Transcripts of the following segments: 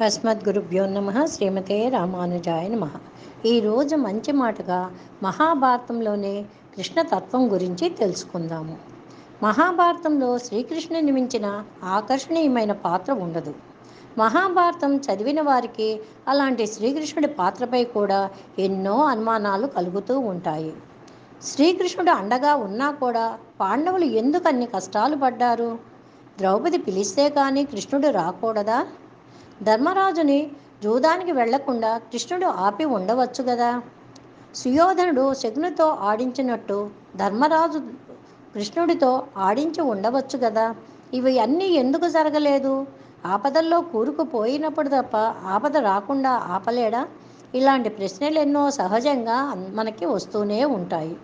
అస్మద్గురుభ్యో నమ శ్రీమతే రామానుజాయ నమ. ఈరోజు మంచి మాటగా మహాభారతంలోనే కృష్ణతత్వం గురించి తెలుసుకుందాము. మహాభారతంలో శ్రీకృష్ణుని మించిన ఆకర్షణీయమైన పాత్ర ఉండదు. మహాభారతం చదివిన వారికి అలాంటి శ్రీకృష్ణుడి పాత్రపై కూడా ఎన్నో అనుమానాలు కలుగుతూ ఉంటాయి. శ్రీకృష్ణుడు అండగా ఉన్నా కూడా పాండవులు ఎందుకు అన్ని కష్టాలు పడ్డారు? ద్రౌపది పిలిస్తే కానీ కృష్ణుడు రాకూడదా? ధర్మరాజుని జూదానికి వెళ్లకుండా కృష్ణుడు ఆపి ఉండవచ్చు కదా. సుయోధనుడు శకునితో ఆడించినట్టు ధర్మరాజు కృష్ణుడితో ఆడించి ఉండవచ్చు కదా. ఇవి అన్నీ ఎందుకు జరగలేదు? ఆపదల్లో కూరుకుపోయినప్పుడు తప్ప ఆపద రాకుండా ఆపలేడా? ఇలాంటి ప్రశ్నలు ఎన్నో సహజంగా మనకి వస్తూనే ఉంటాయి.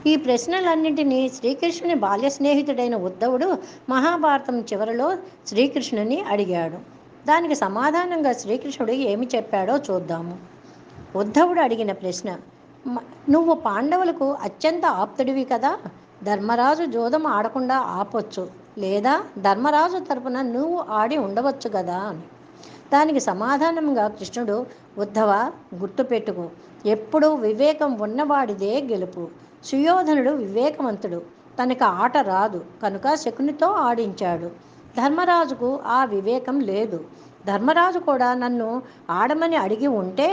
ఈ ప్రశ్నలన్నింటినీ శ్రీకృష్ణుని బాల్య స్నేహితుడైన ఉద్ధవుడు మహాభారతం చివరిలో శ్రీకృష్ణుని అడిగాడు. దానికి సమాధానంగా శ్రీకృష్ణుడు ఏమి చెప్పాడో చూద్దాము. ఉద్ధవుడు అడిగిన ప్రశ్న: నువ్వు పాండవులకు అత్యంత ఆప్తుడివి కదా. ధర్మరాజు జూదం ఆడకుండా ఆపొచ్చు, లేదా ధర్మరాజు తరపున నువ్వు ఆడి ఉండవచ్చు కదా అని. దానికి సమాధానంగా కృష్ణుడు: ఉద్ధవ, గుర్తుపెట్టుకో, ఎప్పుడూ వివేకం ఉన్నవాడిదే గెలుపు. సుయోధనుడు వివేకవంతుడు, తనకు ఆట రాదు కనుక శకునితో ఆడించాడు. ధర్మరాజుకు ఆ వివేకం లేదు. ధర్మరాజు కూడా నన్ను ఆడమని అడిగి ఉంటే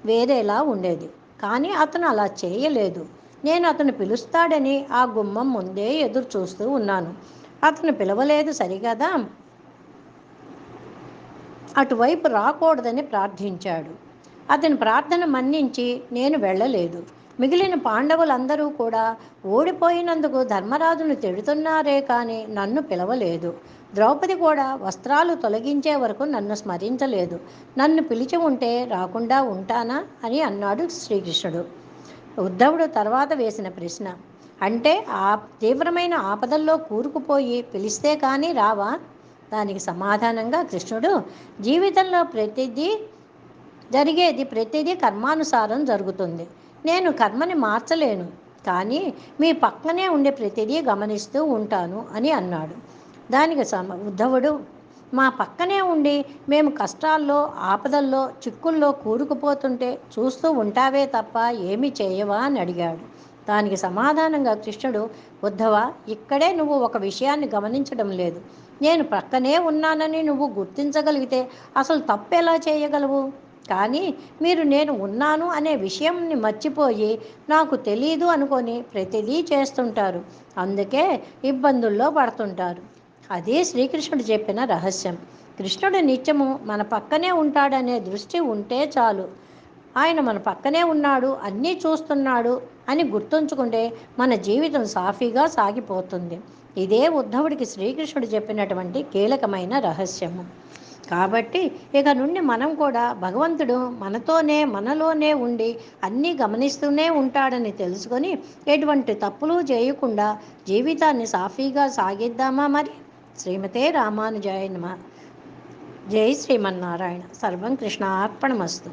వేరేలా ఉండేది, కానీ అతను అలా చేయలేదు. నేను అతను పిలుస్తాడని ఆ గుమ్మం ముందే ఎదురు చూస్తూ ఉన్నాను. అతను పిలవలేదు సరిగదా, అటువైపు రాకూడదని ప్రార్థించాడు. అతని ప్రార్థన మన్నించి నేను వెళ్ళలేదు. మిగిలిన పాండవులందరూ కూడా ఓడిపోయినందుకు ధర్మరాజును తిడుతున్నారే కానీ నన్ను పిలవలేదు. ద్రౌపది కూడా వస్త్రాలు తొలగించే వరకు నన్ను స్మరించలేదు. నన్ను పిలిచి ఉంటే రాకుండా ఉంటానా అని అన్నాడు శ్రీకృష్ణుడు. ఉద్ధవుడు తర్వాత వేసిన ప్రశ్న: అంటే ఆ తీవ్రమైన ఆపదల్లో కూరుకుపోయి పిలిస్తే కానీ రావా? దానికి సమాధానంగా కృష్ణుడు: జీవితంలో ప్రతిదీ కర్మానుసారం జరుగుతుంది. నేను కర్మని మార్చలేను, కానీ మీ పక్కనే ఉండే ప్రతిదీ గమనిస్తూ ఉంటాను అని అన్నాడు. దానికి ఉద్ధవుడు: మా పక్కనే ఉండి మేము కష్టాల్లో, ఆపదల్లో, చిక్కుల్లో కూరుకుపోతుంటే చూస్తూ ఉంటావే తప్ప ఏమీ చేయవా అని అడిగాడు. దానికి సమాధానంగా కృష్ణుడు: ఉద్ధవ, ఇక్కడే నువ్వు ఒక విషయాన్ని గమనించడం లేదు. నేను ప్రక్కనే ఉన్నానని నువ్వు గుర్తించగలిగితే అసలు తప్పు ఎలా చేయగలవు? కానీ మీరు నేను ఉన్నాను అనే విషయంని మర్చిపోయి నాకు తెలీదు అనుకొని ప్రతిదీ చేస్తుంటారు. అందుకే ఇబ్బందుల్లో పడుతుంటారు. అదే శ్రీకృష్ణుడు చెప్పిన రహస్యం. కృష్ణుడు నిత్యము మన పక్కనే ఉంటాడనే దృష్టి ఉంటే చాలు. ఆయన మన పక్కనే ఉన్నాడు, అన్నీ చూస్తున్నాడు అని గుర్తుంచుకుంటే మన జీవితం సాఫీగా సాగిపోతుంది. ఇదే ఉద్ధవుడికి శ్రీకృష్ణుడు చెప్పినటువంటి కీలకమైన రహస్యము. కాబట్టి ఇక నుండి మనం కూడా భగవంతుడు మనలోనే ఉండి అన్నీ గమనిస్తూనే ఉంటాడని తెలుసుకొని ఎటువంటి తప్పులు చేయకుండా జీవితాన్ని సాఫీగా సాగిద్దామా మరి? శ్రీమతే రామానుజాయ నమః. జై శ్రీమన్నారాయణ. సర్వం కృష్ణార్పణమస్తు.